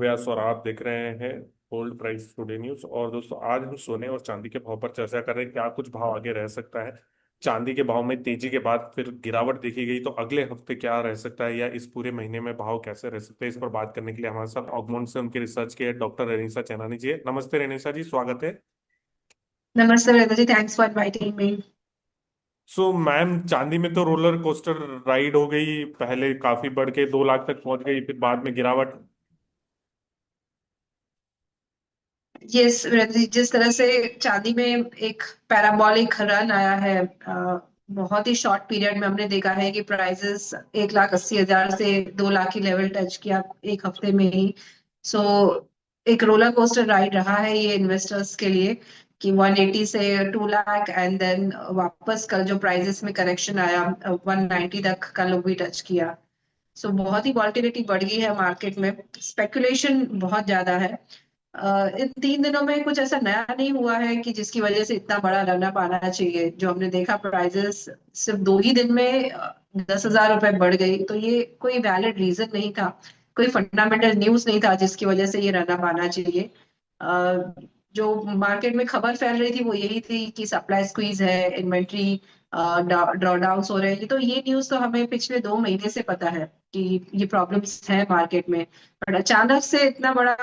व्यास और आप देख रहे हैं गोल्ड प्राइस टुडे न्यूज। और दोस्तों, आज हम सोने और चांदी के भाव पर चर्चा कर रहे हैं। क्या कुछ भाव आगे रह सकता है? चांदी के भाव में तेजी के बाद फिर गिरावट देखी गई, तो अगले हफ्ते क्या रह सकता है, या इस पूरे महीने में भाव कैसे रह सकते हैं? इस पर बात करने के लिए हमारे साथ ऑगमोंट से उनके रिसर्च के डॉक्टर रेनिसा चैनानी जी है। नमस्ते रेनिसा जी, स्वागत है। नमस्ते Veda ji, thanks for inviting me. So ma'am, चांदी में तो रोलर कोस्टर राइड हो गई, पहले काफी बढ़ के 2 लाख तक पहुंच गई, फिर बाद में गिरावट। यस वेदा जी, जिस तरह से चांदी में एक पैराबोलिक रन आया है, बहुत ही शॉर्ट पीरियड में हमने देखा है कि प्राइसेस 1,80,000 से 2 लाख की लेवल टच किया एक हफ्ते में ही। सो एक रोलर कोस्टर राइड रहा है ये इन्वेस्टर्स के लिए कि 180 से 2 लाख, एंड देन वापस कल जो प्राइसेस में करेक्शन आया 190 तक कल भी टच किया। सो बहुत ही वॉलेटिलिटी बढ़ गई है मार्केट में। स्पेकुलेशन बहुत ज्यादा है। इन 3 दिनों में कुछ ऐसा नया नहीं हुआ है कि जिसकी वजह से इतना बड़ा रनअप आना चाहिए। जो हमने देखा प्राइजेस सिर्फ 2 ही दिन में 10,000 रुपए बढ़ गई, तो ये कोई वैलिड रीजन नहीं था। कोई फंडामेंटल न्यूज नहीं था जिसकी वजह से ये रनअप आना चाहिए। अ, जो मार्केट में खबर फैल रही थी वो यही थी कि सप्लाई स्क्वीज है, इन्वेंट्री ड्रॉडाउन हो रहे हैं। तो ये न्यूज तो हमें पिछले 2 महीने से पता है कि ये प्रॉब्लम्स है मार्केट में। बट अचानक से इतना बड़ा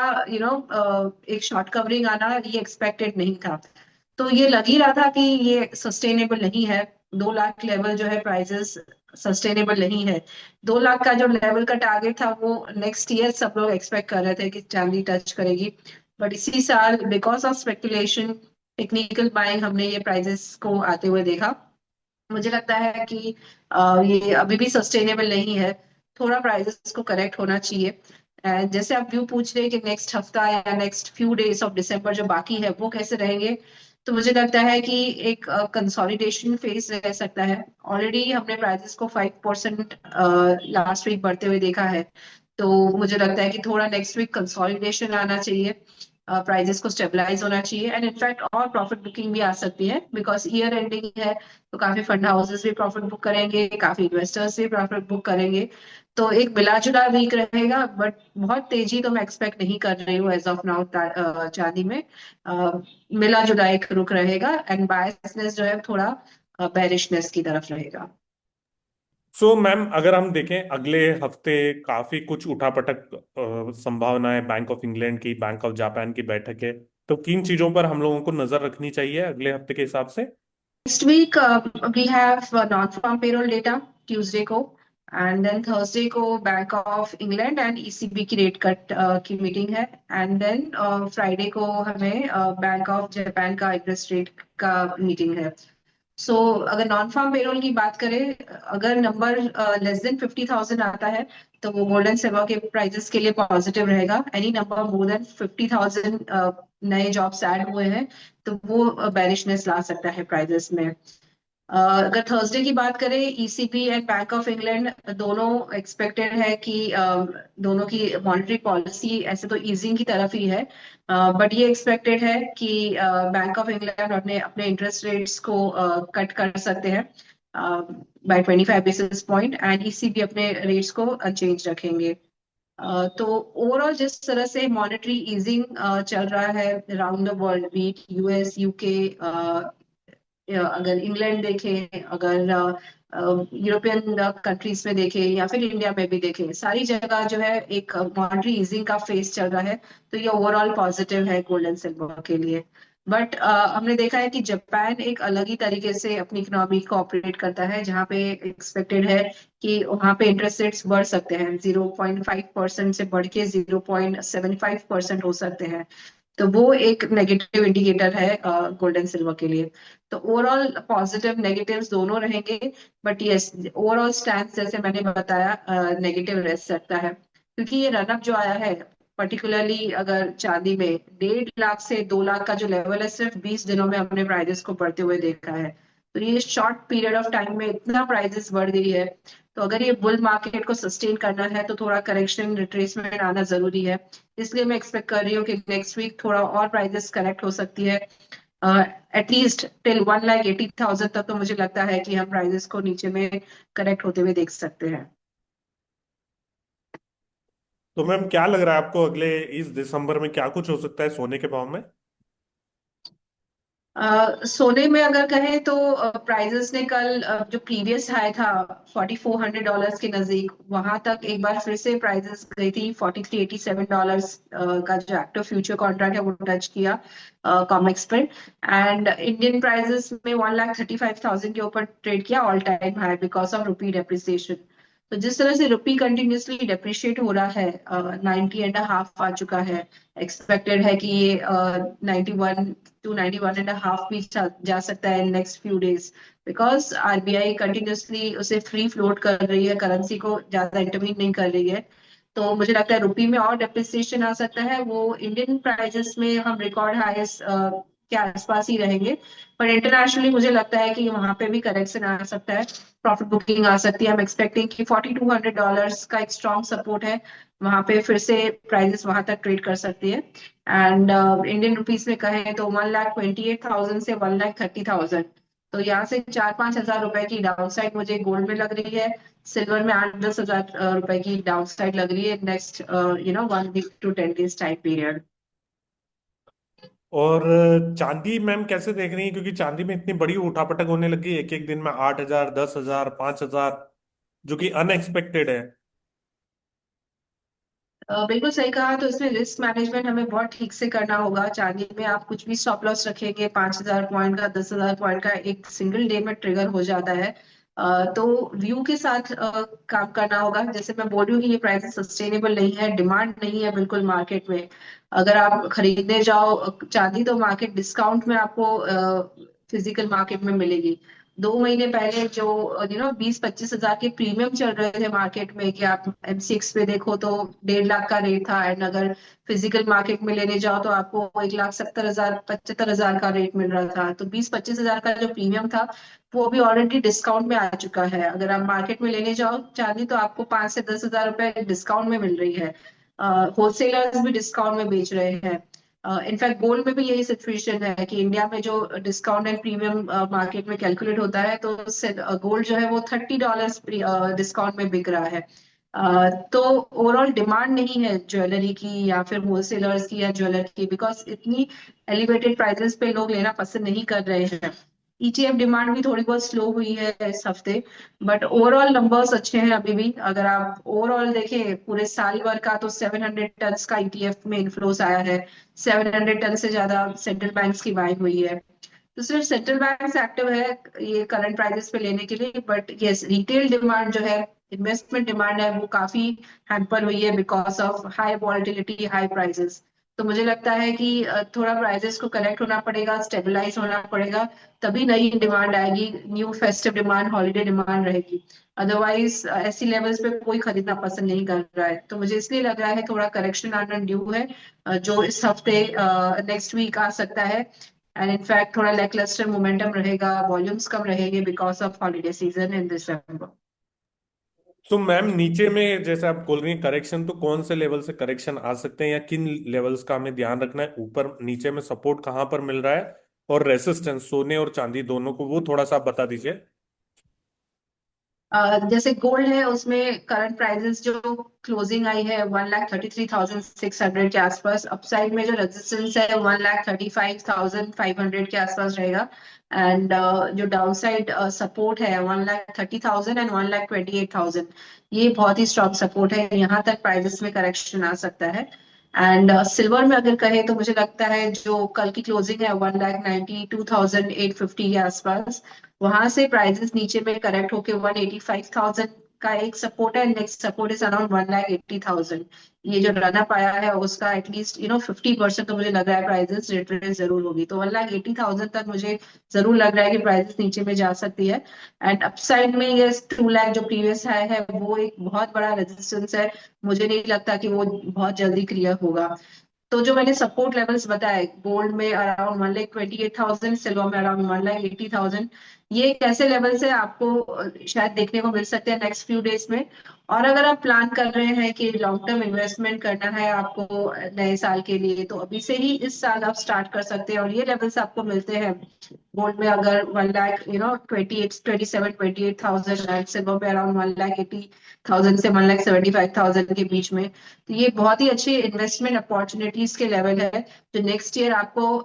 एक शॉर्ट कवरिंग आना ये एक्सपेक्टेड नहीं था। तो ये लग ही रहा था कि ये सस्टेनेबल नहीं है। 2 लाख लेवल जो है प्राइसेस सस्टेनेबल नहीं है। 2 लाख का जो लेवल का टारगेट था वो नेक्स्ट ईयर सब लोग एक्सपेक्ट कर रहे थे कि चांदी टच करेगी। बट इसी साल because of speculation, technical buying, हमने ये प्राइसेस को आते हुए देखा। मुझे लगता है कि ये अभी भी सस्टेनेबल नहीं है। थोड़ा प्राइसेस को करेक्ट होना चाहिए। जैसे आप व्यू पूछ रहे हैं कि नेक्स्ट हफ्ता या next few days of December जो बाकी है वो कैसे रहेंगे, तो मुझे लगता है कि एक कंसोलिडेशन फेज रह सकता है। ऑलरेडी हमने प्राइसेस को 5% लास्ट वीक बढ़ते हुए देखा है। तो मुझे लगता है कि थोड़ा नेक्स्ट वीक कंसोलिडेशन आना चाहिए, प्राइजेस को स्टेबलाइज होना चाहिए, एंड इनफैक्ट और प्रॉफिट बुकिंग भी आ सकती है बिकॉज ईयर एंडिंग है। तो काफी फंड हाउसेस भी प्रॉफिट बुक करेंगे, काफी इन्वेस्टर्स भी प्रॉफिट बुक करेंगे। तो एक मिला जुला वीक रहेगा, बट बहुत तेजी तो मैं एक्सपेक्ट नहीं कर रही हूँ एज ऑफ नाउ चांदी में। मिला जुला एक रुख रहेगा, एंड बायसनेस जो है थोड़ा बेरिशनेस की तरफ रहेगा। सो मैम, अगर हम देखें अगले हफ्ते, काफी कुछ उठापटक संभावना है। बैंक ऑफ इंग्लैंड की, बैंक ऑफ जापान की बैठक है। तो किन चीजों पर हम लोगों को नजर रखनी चाहिए अगले हफ्ते के हिसाब से? Next week, we have non-farm payroll data Tuesday को, एंड देन थर्सडे को bank of England and ECB की रेट कट की मीटिंग है। एंड देन फ्राइडे को हमें बैंक ऑफ जापान का इंटरेस्ट रेट का मीटिंग है। सो अगर नॉन फार्म पेरोल की बात करें, अगर नंबर लेस देन 50,000 आता है तो वो गोल्ड एंड सिल्वर के प्राइजेस के लिए पॉजिटिव रहेगा। एनी नंबर मोर देन 50,000 नए जॉब्स ऐड हुए हैं तो वो बेरिशनेस ला सकता है प्राइजेस में। अगर थर्सडे की बात करें, ECB and bank of England दोनों एक्सपेक्टेड है कि दोनों की मॉनेटरी पॉलिसी ऐसे तो ईजिंग की तरफ ही है। बट ये एक्सपेक्टेड है कि बैंक ऑफ इंग्लैंड अपने अपने इंटरेस्ट रेट्स को कट कर सकते हैं by 25 basis point, and ECB अपने रेट्स को अनचेंज रखेंगे। तो ओवरऑल जिस तरह से मॉनेटरी ईजिंग चल रहा है around the world, be it US, UK, अगर इंग्लैंड देखें, अगर यूरोपियन कंट्रीज में देखें, या फिर इंडिया में भी देखें, सारी जगह जो है एक मॉनेटरी ईजिंग का फेस चल रहा है। तो ये ओवरऑल पॉजिटिव है गोल्ड एंड सिल्वर के लिए। बट हमने देखा है कि जापान एक अलग ही तरीके से अपनी इकोनॉमी को ऑपरेट करता है, जहाँ पे एक्सपेक्टेड है कि वहाँ पे इंटरेस्ट रेट्स बढ़ सकते हैं। 0.5% से बढ़ के 0.75% हो सकते हैं। तो वो एक नेगेटिव इंडिकेटर है गोल्ड एंड सिल्वर के लिए। तो ओवरऑल पॉजिटिव नेगेटिव्स दोनों रहेंगे। बट यस, ओवरऑल स्टैंड जैसे मैंने बताया नेगेटिव रह सकता है, क्योंकि ये रनअप जो आया है, पर्टिकुलरली अगर चांदी में 1.5 लाख से 2 लाख का जो लेवल है, सिर्फ 20 दिनों में हमने प्राइजेस को बढ़ते हुए देखा है। तो ये शॉर्ट पीरियड ऑफ टाइम में इतना प्राइजेस बढ़ गई है। तो अगर ये बुल मार्केट को सस्टेन करना है तो थोड़ा करेक्शन, रिट्रेसमेंट आना जरूरी है। इसलिए मैं एक्सपेक्ट कर रही हूँ कि नेक्स्ट वीक थोड़ा और प्राइजेस करेक्ट हो सकती है। एटलीस्ट टिल 1,80,000 तक तो मुझे लगता है कि हम प्राइजेस को नीचे में करेक्ट होते हुए देख सकते हैं। तो मैम क्या लग रहा है आपको अगले इस दिसंबर में क्या कुछ हो सकता है सोने के भाव में? सोने में अगर कहें तो प्राइजेस ने कल जो प्रीवियस हाई था $4,400 के नजदीक, वहां तक एक बार फिर से प्राइजेस गई थी। $4,387 का जो एक्टिव फ्यूचर कॉन्ट्रैक्ट है वो टच किया कॉमेक्स पर। एंड इंडियन प्राइजेस में 1,35,000 के ऊपर ट्रेड किया, all time high, because of rupee depreciation. तो जिस तरह से रुपी कंटिन्यूसली डेप्रिशिएट हो रहा है, 90.5 आ चुका है। एक्सपेक्टेड है कि ये 91 to 91.5 भी जा सकता है in next few days, because RBI continuously उसे फ्री फ्लोट कर रही है, करेंसी को ज्यादा इंटरवीन नहीं कर रही है। तो मुझे लगता है रुपी में और डेप्रिसिएशन आ सकता है। वो इंडियन प्राइजेस में हम रिकॉर्ड हाईएस्ट के आसपास ही रहेंगे, पर इंटरनेशनली मुझे लगता है कि वहां पे भी करेक्शन आ सकता है, प्रॉफिट बुकिंग आ सकती है। हम एक्सपेक्टिंग कि $4,200 का एक स्ट्रॉन्ग सपोर्ट है, वहां पे फिर से प्राइजेस वहां तक ट्रेड कर सकती है। एंड इंडियन रुपीस में कहें तो 1,28,000 से 1,30,000। तो यहाँ से 4-5 हजार रुपए की डाउन साइड मुझे गोल्ड में लग रही है। सिल्वर में 8-10 हजार रुपए की डाउन साइड लग रही है next 1 week to 10 days time period. और चांदी मैम कैसे देख रही हैं, क्योंकि चांदी में इतनी बड़ी उठापटक होने लगी है, एक एक दिन में 8,000, 10,000, 5,000, जो कि अनएक्सपेक्टेड है। बिल्कुल सही कहा। तो इसमें रिस्क मैनेजमेंट हमें बहुत ठीक से करना होगा। चांदी में आप कुछ भी स्टॉप लॉस रखेंगे 5,000 पॉइंट का, 10,000 पॉइंट का, एक सिंगल डे में ट्रिगर हो जाता है। तो व्यू के साथ काम करना होगा। जैसे मैं बोल रही हूँ कि ये प्राइसेस सस्टेनेबल नहीं है, डिमांड नहीं है बिल्कुल मार्केट में। अगर आप खरीदने जाओ चांदी, तो मार्केट डिस्काउंट में आपको फिजिकल मार्केट में मिलेगी। 2 महीने पहले जो 20-25 हजार के प्रीमियम चल रहे थे मार्केट में, कि आप एमसीएक्स पे देखो तो 1.5 लाख का रेट था, एंड अगर फिजिकल मार्केट में लेने जाओ तो आपको 1,70,000, 75,000 का रेट मिल रहा था। तो 20-25 हजार का जो प्रीमियम था वो भी ऑलरेडी डिस्काउंट में आ चुका है। अगर आप मार्केट में लेने जाओ चांदी, तो आपको 5 से 10 हजार रुपए डिस्काउंट में मिल रही है। होलसेलर्स भी डिस्काउंट में बेच रहे हैं। इनफैक्ट गोल्ड में भी यही सिचुएशन है कि इंडिया में जो डिस्काउंट एंड प्रीमियम मार्केट में कैलकुलेट होता है, तो गोल्ड जो है वो $30 डिस्काउंट में बिक रहा है। तो ओवरऑल डिमांड नहीं है ज्वेलरी की या फिर होलसेलर्स की या ज्वेलर की, बिकॉज इतनी एलिवेटेड प्राइसेस पे लोग लेना पसंद नहीं कर रहे हैं। ईटीएफ डिमांड भी थोड़ी बहुत स्लो हुई है इस हफ्ते, बट ओवरऑल नंबर्स अच्छे हैं अभी भी। अगर आप ओवरऑल देखें पूरे साल भर का, तो 700 टन का ईटीएफ में इन्फ्लोस आया है। 700 टन से ज्यादा सेंट्रल बैंक्स की बाइंग हुई है। तो सिर्फ सेंट्रल बैंक एक्टिव है ये करंट प्राइसेस पे लेने के लिए, बट यस, रिटेल डिमांड जो है, इन्वेस्टमेंट डिमांड है, वो काफी हैम्पर हुई है because of high volatility, high prices. तो मुझे लगता है कि थोड़ा प्राइसेस को करेक्ट होना पड़ेगा, स्टेबलाइज होना पड़ेगा, तभी नई डिमांड आएगी, new festive demand, holiday demand रहेगी। अदरवाइज ऐसी लेवल्स पे कोई खरीदना पसंद नहीं कर रहा है। तो मुझे इसलिए लग रहा है थोड़ा करेक्शन आना ड्यू है, जो इस हफ्ते नेक्स्ट वीक आ सकता है। एंड इनफैक्ट थोड़ा लैकलस्टर मोमेंटम रहेगा, वॉल्यूम्स कम रहेंगे because of holiday season in December. तो मैम नीचे में जैसे आप बोल रही हैं करेक्शन, तो कौन से लेवल से करेक्शन आ सकते हैं या किन लेवल्स का हमें ध्यान रखना है? ऊपर नीचे में सपोर्ट कहाँ पर मिल रहा है, और रेसिस्टेंस सोने और चांदी दोनों को, वो थोड़ा सा आप बता दीजिए। जैसे गोल्ड है, उसमें करंट प्राइसेस जो क्लोजिंग आई है 1,33,600 के आसपास। अपसाइड में जो रेजिस्टेंस है 1,35,500 के आसपास रहेगा। एंड जो डाउन साइड सपोर्ट है 1,30,000 एंड 1,28,000, ये बहुत ही स्ट्रॉन्ग सपोर्ट है। यहाँ तक प्राइसेस में करेक्शन आ सकता है। एंड सिल्वर में अगर कहे तो मुझे लगता है जो कल की क्लोजिंग है 1,92,850 के आसपास, वहां से प्राइसेस नीचे में करेक्ट होके 1,85,000 का एक सपोर्ट है। Next support is around 1,80,000। ये जो रनअप आया है उसका एटलीस्ट 50% तो मुझे लग रहा है प्राइसेस रिट्रेस जरूर होगी। तो 1,80,000 तक मुझे जरूर लग रहा है कि प्राइसेस नीचे में जा सकती है। एंड अपसाइड में ये 2 लाख जो प्रीवियस हाई है, वो एक बहुत बड़ा रेजिस्टेंस है। मुझे नहीं लगता कि वो बहुत जल्दी क्लियर होगा। तो जो मैंने सपोर्ट लेवल्स बताए, गोल्ड में अराउंड 1,28,000, सिल्वर में अराउंड 1,80,000, ये एक ऐसे लेवल से आपको शायद देखने को मिल सकते हैं नेक्स्ट फ्यू डेज में। और अगर आप प्लान कर रहे हैं कि लॉन्ग टर्म इन्वेस्टमेंट करना है आपको नए साल के लिए, तो अभी से ही इस साल आप स्टार्ट कर सकते हैं। और ये लेवल्स आपको मिलते हैं गोल्ड में अगर 1 लाख 27-28,000, एंड सिल्वर में अराउंड 1,80,000 से 1,75,000 के बीच में। तो ये बहुत ही अच्छी इन्वेस्टमेंट अपॉर्चुनिटीज के लेवल है, जो नेक्स्ट ईयर आपको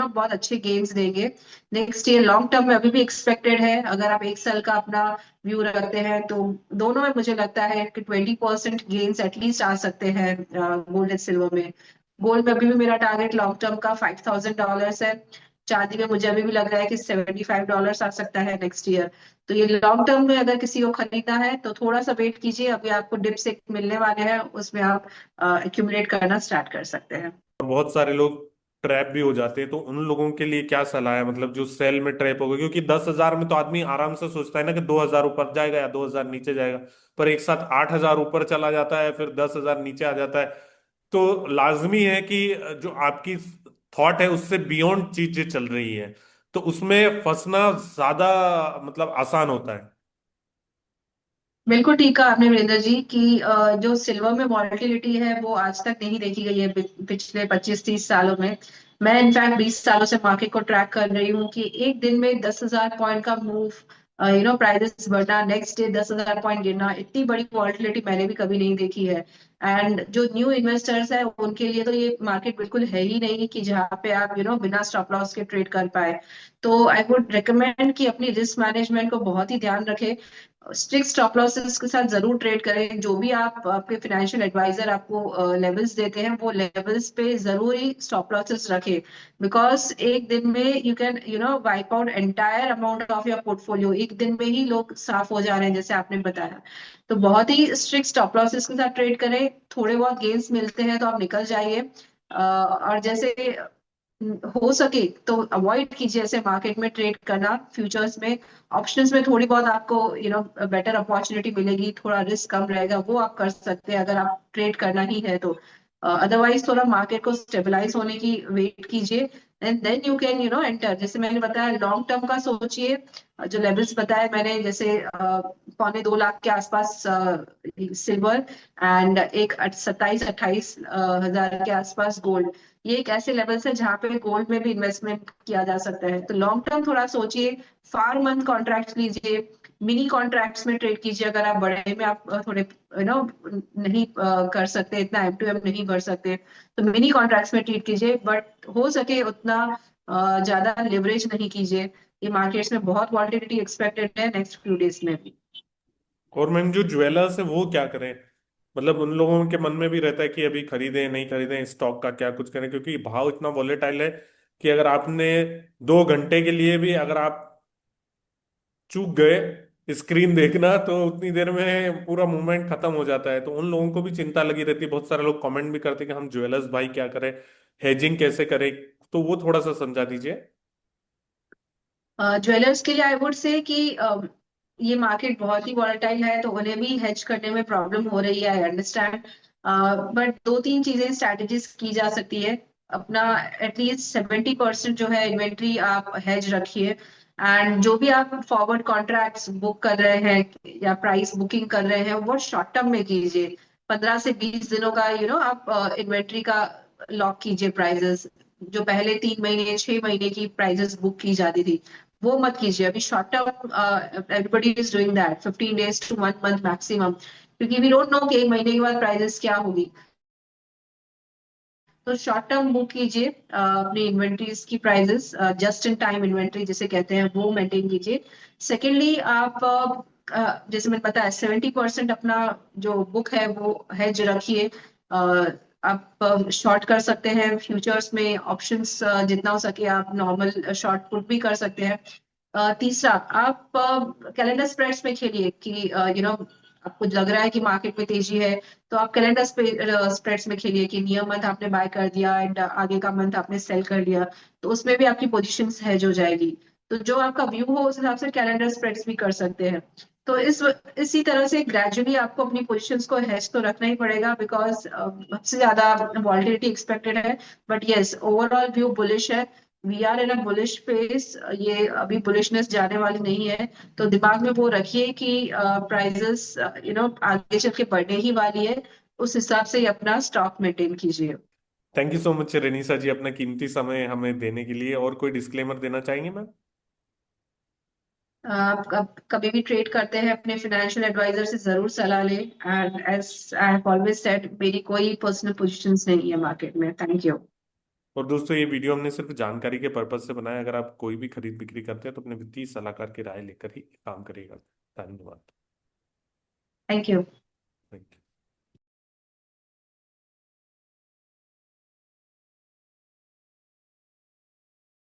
बहुत अच्छे गेन्स देंगे। नेक्स्ट ईयर लॉन्ग टर्म में अभी भी एक्सपेक्टेड है, अगर आप एक साल का अपना व्यू रखते हैं तो दोनों में मुझे लगता है कि 20% गेन्स एटलीस्ट आ सकते हैं गोल्ड एंड सिल्वर में। गोल्ड में अभी भी मेरा टारगेट लॉन्ग टर्म का $5,000 है। चांदी में मुझे अभी भी लग रहा है कि $75 आ सकता है नेक्स्ट ईयर। तो ये लॉन्ग टर्म में अगर किसी को खरीदना है तो थोड़ा सा वेट कीजिए, अभी आपको डिप्स एक मिलने वाले हैं, उसमें आप एक्यूमुलेट करना स्टार्ट कर सकते हैं। और बहुत सारे लोग ट्रैप भी हो जाते हैं, तो उन लोगों के लिए क्या सलाह है, मतलब जो सेल में ट्रैप हो गए? क्योंकि 10,000 में तो आदमी आराम से सोचता है ना कि 2,000 ऊपर जाएगा या 2,000 नीचे जाएगा, पर एक साथ 8,000 ऊपर चला जाता है, फिर 10,000 नीचे आ जाता है। तो लाजमी है कि जो आपकी थॉट है उससे बियॉन्ड चीजें चल रही है, तो उसमें फंसना ज्यादा मतलब आसान होता है। बिल्कुल ठीक कहा आपने वीरेंद्र जी की जो सिल्वर में वॉलेटिलिटी है वो आज तक नहीं देखी गई है पिछले 25-30 सालों में। मैं इनफैक्ट 20 सालों से मार्केट को ट्रैक कर रही हूँ कि एक दिन में 10,000 पॉइंट का मूव, प्राइसेस बढ़ना, नेक्स्ट डे 10,000 पॉइंट गिरना, इतनी बड़ी वॉलेटिलिटी मैंने भी कभी नहीं देखी है। एंड जो न्यू इन्वेस्टर्स है उनके लिए तो ये मार्केट बिल्कुल है ही नहीं कि जहाँ पे आप बिना स्टॉप लॉस के ट्रेड कर पाए। तो आई वुड रिकमेंड कि अपनी रिस्क मैनेजमेंट को बहुत ही ध्यान रखें, स्ट्रिक्ट स्टॉप लॉसेस के साथ जरूर ट्रेड करें। जो भी आप आपके फाइनेंशियल एडवाइजर आपको लेवल्स देते हैं वो लेवल्स पे जरूर ही स्टॉप लॉसेस रखें, बिकॉज एक दिन में you can wipe out entire amount of your portfolio. एक दिन में ही लोग साफ हो जा रहे हैं जैसे आपने बताया। तो बहुत ही स्ट्रिक्ट स्टॉप लॉसेस के साथ ट्रेड करें, थोड़े बहुत गेन्स मिलते हैं तो आप निकल जाइए। और जैसे हो सके तो अवॉइड कीजिए ऐसे मार्केट में ट्रेड करना। फ्यूचर्स में, ऑप्शंस में थोड़ी बहुत आपको बेटर अपॉर्चुनिटी मिलेगी, थोड़ा रिस्क कम रहेगा, वो आप कर सकते हैं अगर आप ट्रेड करना ही है तो। अदरवाइज थोड़ा मार्केट को स्टेबलाइज होने की वेट कीजिए, and then you can enter. जैसे मैंने बताया लॉन्ग टर्म का सोचिए, जो लेवल्स बताए मैंने, जैसे 2.25 लाख के आसपास सिल्वर, एंड एक 27-28 हजार के आसपास गोल्ड। ये एक ऐसे लेवल्स है जहाँ पे गोल्ड में भी इन्वेस्टमेंट किया जा सकता है। तो लॉन्ग टर्म थोड़ा सोचिए, फार मंथ कॉन्ट्रैक्ट लीजिए, मिनी कॉन्ट्रैक्ट्स में ट्रेड कीजिए। अगर आप बड़े में आप थोड़े नहीं कर सकते, इतना एम टू एम नहीं भर सकते, तो मिनी कॉन्ट्रैक्ट्स में ट्रेड कीजिए, बट हो सके उतना ज्यादा लिवरेज नहीं कीजिए। ये मार्केट्स में बहुत वॉलेटिलिटी एक्सपेक्टेड है नेक्स्ट फ्यू डेज में भी। और मैम जो ज्वेलर्स है वो क्या करें? मतलब उन लोगों के मन में भी रहता है कि अभी खरीदें नहीं खरीदें, स्टॉक का क्या कुछ करें, क्योंकि भाव इतना वॉलेटाइल है कि अगर आपने 2 घंटे के लिए भी अगर आप चूक गए स्क्रीन देखना, तो उतनी देर में पूरा मूवमेंट खत्म हो जाता है। तो उन लोगों को भी चिंता लगी रहती है। बहुत सारे लोग कमेंट भी करते हैं कि हम ज्वेलर्स भाई क्या करें, हेजिंग कैसे करें, तो वो थोड़ा सा समझा दीजिए। ज्वेलर्स के लिए आई वुड से कि ये मार्केट बहुत ही वॉलेटाइल है, तो उन्हें भी हेज करने में प्रॉब्लम हो रही है, आई अंडरस्टैंड। बट दो तीन चीजें स्ट्रैटेजीज की जा सकती है। अपना एटलीस्ट 70% जो है इन्वेंट्री आप हेज रखिए, एंड जो भी आप फॉरवर्ड कॉन्ट्रैक्ट्स बुक कर रहे हैं या प्राइस बुकिंग कर रहे हैं वो शॉर्ट टर्म में कीजिए। 15 से 20 दिनों का आप इन्वेंट्री का लॉक कीजिए प्राइजेस। जो पहले 3 महीने 6 महीने की प्राइजेस बुक की जाती थी वो मत कीजिए अभी short term. Everybody is doing that 15 days to 1 month maximum, क्योंकि वी डोंट नो कि एक महीने के बाद प्राइजेस क्या होगी। तो शॉर्ट टर्म बुक कीजिए अपनी इन्वेंट्रीज की prices, just in time inventory जिसे कहते हैं वो मेंटेन कीजिए। सेकेंडली आप जैसे मैंने बताया 70% अपना जो बुक है वो हेज रखिए। आप शॉर्ट कर सकते हैं फ्यूचर्स में, ऑप्शंस जितना हो सके आप नॉर्मल शॉर्ट पुट भी कर सकते हैं। तीसरा, आप कैलेंडर स्प्रेड्स में खेलिए कि आपको लग रहा है कि मार्केट में तेजी है, तो आप कैलेंडर स्प्रेड्स में खेलिए कि नियम मंथ आपने बाय कर दिया एंड आगे का मंथ आपने सेल कर लिया, तो उसमें भी आपकी पोजीशंस हेज हो जाएगी। तो जो आपका व्यू हो उस हिसाब से कैलेंडर स्प्रेड्स भी कर सकते हैं। तो इसी तरह से ग्रेजुअली आपको अपनी पोजीशंस को हेज तो रखना ही पड़ेगा, बिकॉज सबसे ज्यादा वॉलिटिलिटी एक्सपेक्टेड है। But yes, overall view bullish है। We are in a bullish phase, ये अभी बुलिशनेस जाने वाली नहीं है। तो दिमाग में वो रखिए कि प्राइजेस आगे चल के बढ़ने ही वाली है, उस हिसाब से ही अपना स्टॉक मेंटेन कीजिए। Thank you so much Renisa ji, अपना कीमती समय हमें देने के लिए। और कोई डिस्क्लेमर देना चाहेंगे मैम? आप कभी भी ट्रेड करते हैं अपने फाइनेंशियल एडवाइजर से जरूर सलाह लें। And as I have always said, मेरी कोई पर्सनल पोजीशंस नहीं है मार्केट में। Thank you. और दोस्तों, ये वीडियो हमने सिर्फ जानकारी के पर्पज से बनाया। अगर आप कोई भी खरीद बिक्री करते हैं तो अपने वित्तीय सलाहकार की राय लेकर ही काम करिएगा। धन्यवाद। Thank you. Thank you.